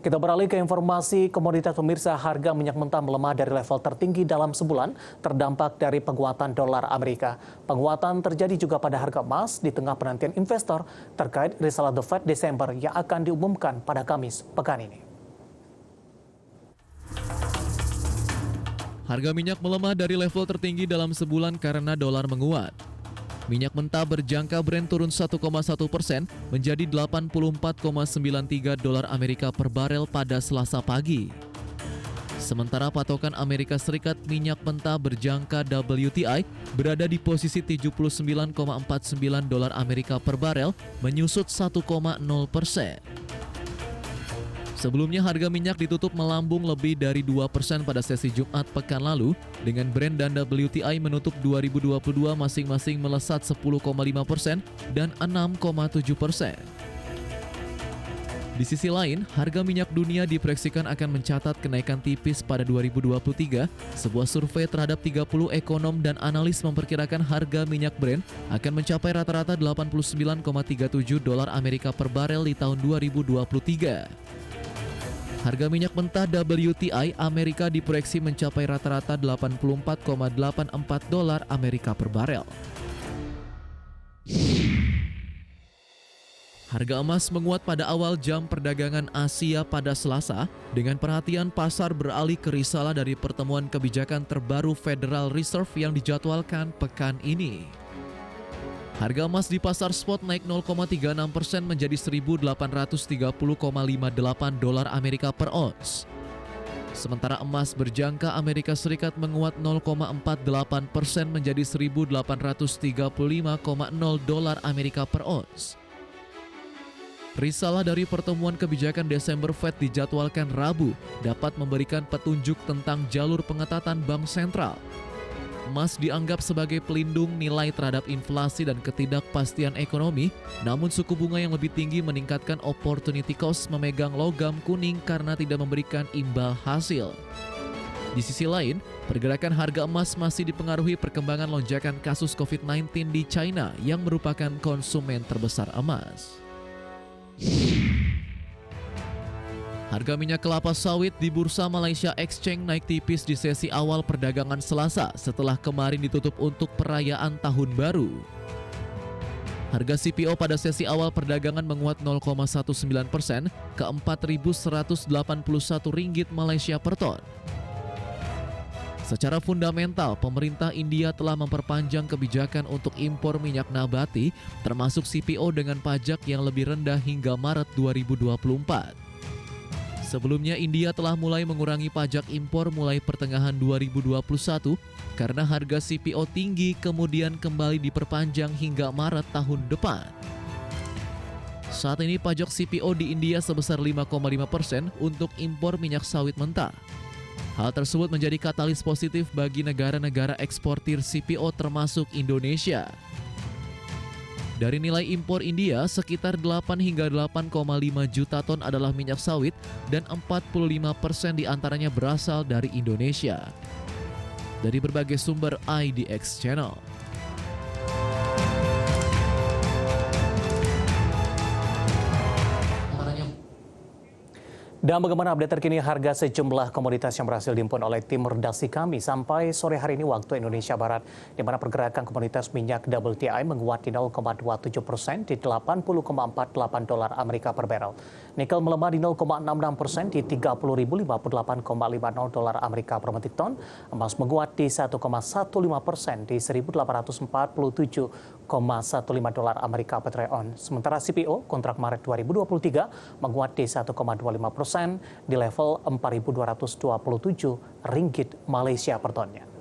Kita beralih ke informasi komoditas pemirsa. Harga minyak mentah melemah dari level tertinggi dalam sebulan terdampak dari penguatan dolar Amerika. Penguatan terjadi juga pada harga emas di tengah penantian investor terkait risalah The Fed Desember yang akan diumumkan pada Kamis pekan ini. Harga minyak melemah dari level tertinggi dalam sebulan karena dolar menguat. Minyak mentah berjangka Brent turun 1,1% menjadi 84,93 dolar Amerika per barel pada Selasa pagi. Sementara patokan Amerika Serikat minyak mentah berjangka WTI berada di posisi 79,49 dolar Amerika per barel, menyusut 1,0%. Sebelumnya harga minyak ditutup melambung lebih dari 2% pada sesi Jumat pekan lalu, dengan Brent dan WTI menutup 2022 masing-masing melesat 10,5% dan 6,7%. Di sisi lain, harga minyak dunia diproyeksikan akan mencatat kenaikan tipis pada 2023. Sebuah survei terhadap 30 ekonom dan analis memperkirakan harga minyak Brent akan mencapai rata-rata 89,37 dolar Amerika per barel di tahun 2023. Harga minyak mentah WTI Amerika diproyeksi mencapai rata-rata 84,84 dolar Amerika per barel. Harga emas menguat pada awal jam perdagangan Asia pada Selasa, dengan perhatian pasar beralih ke risalah dari pertemuan kebijakan terbaru Federal Reserve yang dijadwalkan pekan ini. Harga emas di pasar spot naik 0,36% menjadi 1.830,58 dolar Amerika per ons. Sementara emas berjangka Amerika Serikat menguat 0,48% menjadi 1.835,0 dolar Amerika per ons. Risalah dari pertemuan kebijakan Desember Fed dijadwalkan Rabu dapat memberikan petunjuk tentang jalur pengetatan bank sentral. Emas dianggap sebagai pelindung nilai terhadap inflasi dan ketidakpastian ekonomi, namun suku bunga yang lebih tinggi meningkatkan opportunity cost memegang logam kuning karena tidak memberikan imbal hasil. Di sisi lain, pergerakan harga emas masih dipengaruhi perkembangan lonjakan kasus COVID-19 di China yang merupakan konsumen terbesar emas. Harga minyak kelapa sawit di Bursa Malaysia Exchange naik tipis di sesi awal perdagangan Selasa setelah kemarin ditutup untuk perayaan Tahun Baru. Harga CPO pada sesi awal perdagangan menguat 0,19% ke Rp4.181 Malaysia per ton. Secara fundamental, pemerintah India telah memperpanjang kebijakan untuk impor minyak nabati, termasuk CPO dengan pajak yang lebih rendah hingga Maret 2024. Sebelumnya, India telah mulai mengurangi pajak impor mulai pertengahan 2021 karena harga CPO tinggi, kemudian kembali diperpanjang hingga Maret tahun depan. Saat ini pajak CPO di India sebesar 5,5% untuk impor minyak sawit mentah. Hal tersebut menjadi katalis positif bagi negara-negara eksportir CPO termasuk Indonesia. Dari nilai impor India, sekitar 8 hingga 8,5 juta ton adalah minyak sawit dan 45% diantaranya berasal dari Indonesia. Dari berbagai sumber IDX Channel. Dan bagaimana update terkini harga sejumlah komoditas yang berhasil dihimpun oleh tim redaksi kami sampai sore hari ini waktu Indonesia Barat, di mana pergerakan komoditas minyak WTI menguat di 0,27% di 80,48 dolar Amerika per barrel. Nikel melemah di 0,66% di 30.058,50 dolar Amerika per metrik ton. Emas menguat di 1,15% di 1.847,15 dolar Amerika per troy ounce. Sementara CPO kontrak Maret 2023 menguat di 1,25% di level Rp4.227 Malaysia per tonnya.